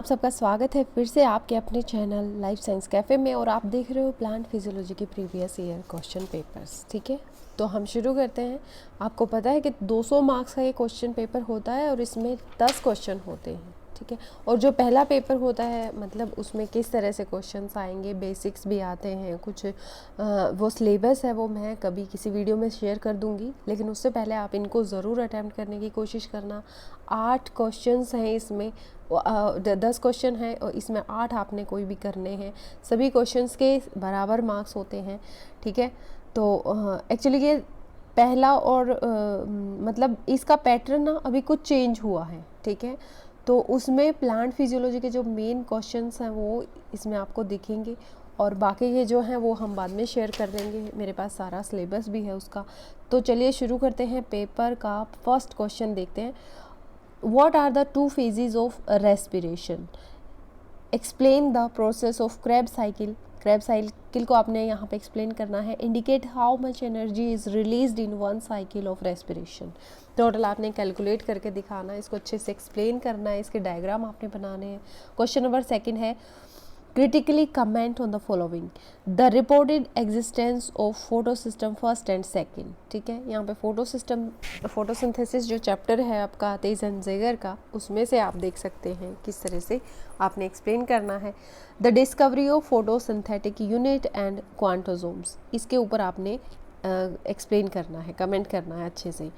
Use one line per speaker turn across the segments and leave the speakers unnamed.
आप सबका स्वागत है फिर से आपके अपने चैनल लाइफ साइंस कैफ़े में और आप देख रहे हो प्लांट फिजियोलॉजी के प्रीवियस ईयर क्वेश्चन पेपर्स। ठीक है, तो हम शुरू करते हैं। आपको पता है कि 200 मार्क्स का ये क्वेश्चन पेपर होता है और इसमें 10 क्वेश्चन होते हैं। ठीक है, और जो पहला पेपर होता है मतलब उसमें किस तरह से क्वेश्चंस आएंगे, बेसिक्स भी आते हैं कुछ। वो सिलेबस है वो मैं कभी किसी वीडियो में शेयर कर दूंगी, लेकिन उससे पहले आप इनको ज़रूर अटैम्प्ट करने की कोशिश करना। 8 क्वेश्चंस हैं इसमें, 10 क्वेश्चन है और इसमें 8 आपने कोई भी करने हैं। सभी क्वेश्चंस के बराबर मार्क्स होते हैं। ठीक है, तो एक्चुअली ये पहला और मतलब इसका पैटर्न ना अभी कुछ चेंज हुआ है। ठीक है, तो उसमें प्लांट फिजियोलॉजी के जो मेन क्वेश्चंस हैं वो इसमें आपको दिखेंगे और बाकी के जो हैं वो हम बाद में शेयर कर देंगे। मेरे पास सारा सिलेबस भी है उसका। तो चलिए शुरू करते हैं। पेपर का फर्स्ट क्वेश्चन देखते हैं। What are the two phases of respiration? Explain the process of Krebs cycle. Krebs cycle को आपने यहाँ पे explain करना है. Indicate how much energy is released in one cycle of respiration. Total आपने कैलकुलेट करके दिखाना है, इसको अच्छे से एक्सप्लेन करना है, इसके डायग्राम आपने बनाने हैं। क्वेश्चन नंबर 2 है critically comment on the following. The reported existence of photosystem first and second. ठीक है, यहाँ पे फोटोसिंथेसिस जो चैप्टर है आपका तेजन-जेगर का, उसमें से आप देख सकते हैं किस तरह से आपने एक्सप्लेन करना है। The discovery of photosynthetic unit and quantasomes, इसके ऊपर आपने एक्सप्लेन करना है, कमेंट करना है अच्छे से।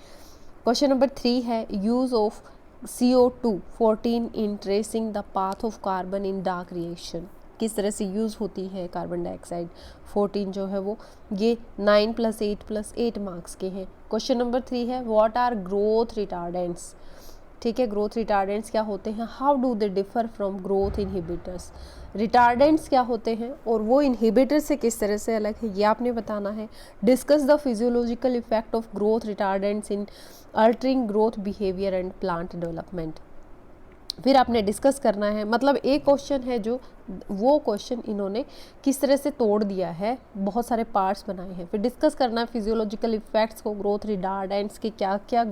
क्वेश्चन नंबर 3 है use of CO2 14 in tracing the path of carbon in dark reaction. किस तरह से यूज़ होती है कार्बन डाइऑक्साइड 14 जो है वो, ये 9 + 8 + 8 मार्क्स के हैं। क्वेश्चन नंबर 3 है व्हाट आर ग्रोथ रिटार्डेंट्स। ठीक है, ग्रोथ रिटार्डेंट्स क्या होते हैं, how do they differ from growth inhibitors. Retardants क्या होते हैं और वो इनहिबिटर से किस तरह से अलग है, ये आपने बताना है। Discuss the physiological effect of growth retardants in altering growth behaviour and plant development. फिर आपने डिस्कस करना है, मतलब एक क्वेश्चन है जो वो क्वेश्चन इन्होंने किस तरह से तोड़ दिया है, बहुत सारे पार्ट्स बनाए हैं। फिर डिस्कस करना है फिजियोलॉजिकल इफेक्ट्स को, ग्रोथ रिटार्डेंट्स के क्या क्या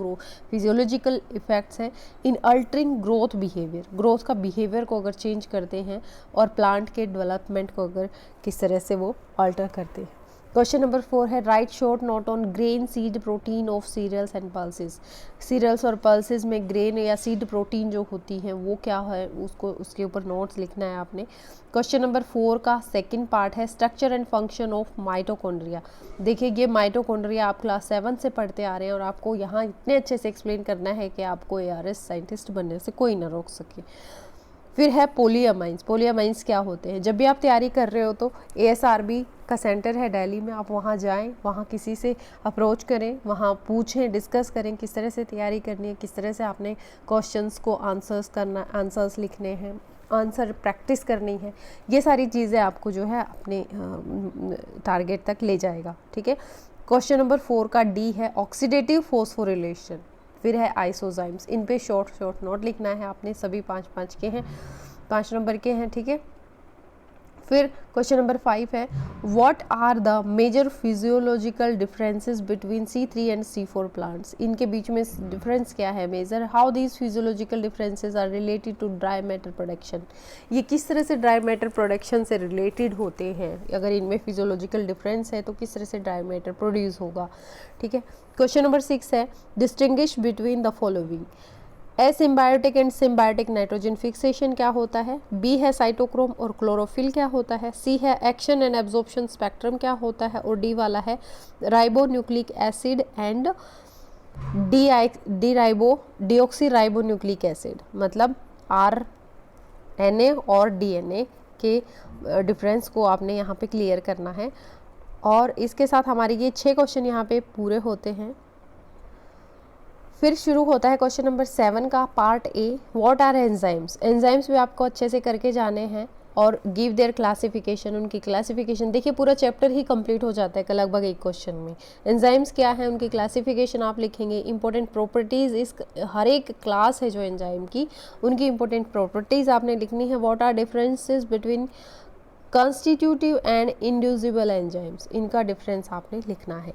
फिजियोलॉजिकल इफेक्ट्स हैं इन अल्टरिंग ग्रोथ बिहेवियर, ग्रोथ का बिहेवियर को अगर चेंज करते हैं और प्लांट के डेवलपमेंट को अगर किस तरह से वो अल्टर करते हैं। क्वेश्चन नंबर 4 है write short note on grain seed protein of cereals and pulses. Cereals और पल्सेस में ग्रेन या सीड प्रोटीन जो होती हैं वो क्या है, उसको उसके ऊपर नोट्स लिखना है आपने। क्वेश्चन नंबर 4 का सेकंड पार्ट है structure and function of mitochondria. देखिए ये माइटोकॉन्ड्रिया आप क्लास 7 से पढ़ते आ रहे हैं और आपको यहाँ इतने अच्छे से एक्सप्लेन करना है कि आपको ARS साइंटिस्ट बनने से कोई ना रोक सके। फिर है पोलियामाइंस। पोलियामाइंस क्या होते हैं, जब भी आप तैयारी कर रहे हो तो ASRB का सेंटर है दिल्ली में, आप वहाँ जाएं, वहाँ किसी से अप्रोच करें, वहाँ पूछें, डिस्कस करें किस तरह से तैयारी करनी है, किस तरह से आपने क्वेश्चंस को आंसर्स लिखने हैं, आंसर प्रैक्टिस करनी है। ये सारी चीज़ें आपको जो है अपने टारगेट तक ले जाएगा। ठीक है, क्वेश्चन नंबर 4 का D है ऑक्सीडेटिव फॉस्फोरिलेशन। फिर है आइसोजाइम्स, इन पे शॉर्ट नोट लिखना है आपने, सभी 5 के हैं, 5 नंबर के हैं। ठीक है, फिर क्वेश्चन नंबर 5 है what are the major physiological differences between C3 and C4 plants. इनके बीच में डिफरेंस क्या है major, how these physiological differences are related to dry matter production. ये किस तरह से ड्राई मैटर प्रोडक्शन से रिलेटेड होते हैं, अगर इनमें फिजियोलॉजिकल डिफरेंस है तो किस तरह से ड्राई मैटर प्रोड्यूस होगा। ठीक है, क्वेश्चन नंबर 6 है distinguish between the following. Asymbiotic and symbiotic nitrogen fixation क्या होता है, बी है साइटोक्रोम और क्लोरोफिल क्या होता है, सी है एक्शन एंड एब्जॉर्प्शन स्पेक्ट्रम क्या होता है और डी वाला है ribonucleic acid and deoxy ribonucleic acid. मतलब RNA और DNA के डिफरेंस को आपने यहाँ पे क्लियर करना है। और इसके साथ हमारे ये 6 क्वेश्चन यहाँ पे पूरे होते हैं। फिर शुरू होता है क्वेश्चन नंबर 7 का part A what are enzymes. Enzymes भी आपको अच्छे से करके जाने हैं और गिव देयर क्लासिफिकेशन, उनकी क्लासिफिकेशन। देखिए पूरा चैप्टर ही कंप्लीट हो जाता है लगभग एक क्वेश्चन में। एंजाइम्स क्या है, उनकी क्लासिफिकेशन आप लिखेंगे। इंपॉर्टेंट प्रॉपर्टीज़, इस हर एक क्लास है जो एंजाइम की, उनकी इंपॉर्टेंट प्रॉपर्टीज़ आपने लिखनी है। What are differences between constitutive and inducible enzymes, इनका डिफरेंस आपने लिखना है।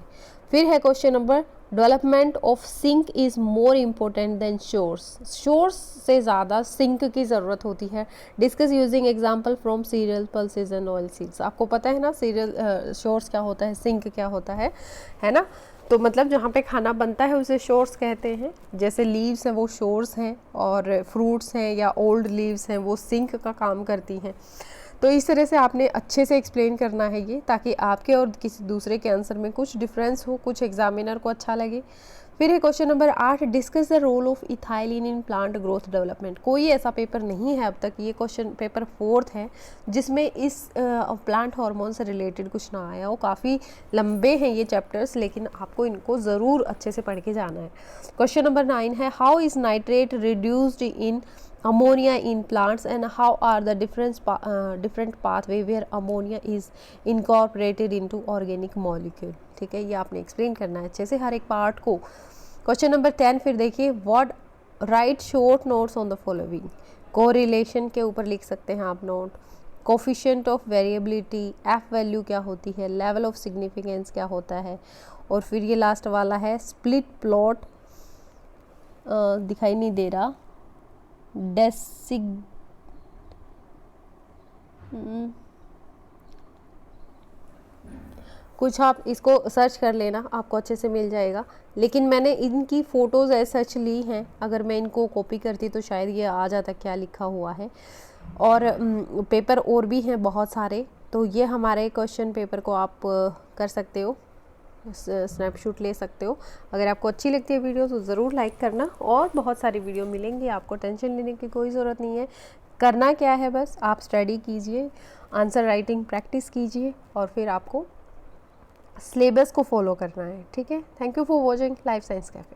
फिर है question number development of sink is more important than source से ज़्यादा सिंक की ज़रूरत होती है। Discuss using example from cereal pulses and oil seeds. आपको पता है ना सीरियल शोर्स क्या होता है, सिंक क्या होता है ना। तो मतलब जहाँ पे खाना बनता है उसे शोर्स कहते हैं। जैसे लीव्स हैं वो शोर्स हैं, और फ्रूट्स हैं या ओल्ड लीव्स हैं वो सिंक का काम करती हैं। तो इस तरह से आपने अच्छे से एक्सप्लेन करना है ये, ताकि आपके और किसी दूसरे के आंसर में कुछ डिफरेंस हो, कुछ एग्जामिनर को अच्छा लगे। फिर है question number 8, discuss the role of ethylene in plant growth development. कोई ऐसा पेपर नहीं है अब तक, ये क्वेश्चन पेपर 4th है जिसमें इस प्लांट हार्मोन से रिलेटेड कुछ ना आया हो। काफ़ी लंबे हैं ये चैप्टर्स, लेकिन आपको इनको ज़रूर अच्छे से पढ़ के जाना है। क्वेश्चन नंबर 9 है, how is nitrate reduced in ammonia in plants and how are the different pathway where ammonia is incorporated into organic molecule। ठीक है, ये आपने एक्सप्लेन करना है अच्छे से हर एक पार्ट को। क्वेश्चन नंबर 10 फिर देखिए, what right short notes on the following. Correlation के ऊपर लिख सकते हैं आप note. Coefficient of variability, F value क्या होती है, लेवल ऑफ सिग्निफिकेंस क्या होता है, और फिर ये लास्ट वाला है स्प्लिट प्लॉट, दिखाई नहीं दे रहा, कुछ आप इसको सर्च कर लेना, आपको अच्छे से मिल जाएगा। लेकिन मैंने इनकी फ़ोटोज़ ऐसे सच ली हैं, अगर मैं इनको कॉपी करती तो शायद ये आ जाता क्या लिखा हुआ है। और पेपर और भी हैं बहुत सारे, तो ये हमारे क्वेश्चन पेपर को आप कर सकते हो, स्नैपशॉट ले सकते हो। अगर आपको अच्छी लगती है वीडियो तो ज़रूर लाइक करना, और बहुत सारी वीडियो मिलेंगी, आपको टेंशन लेने की कोई ज़रूरत नहीं है। करना क्या है, बस आप स्टडी कीजिए, आंसर राइटिंग प्रैक्टिस कीजिए, और फिर आपको सिलेबस को फॉलो करना है। ठीक है, thank you for watching life science cafe.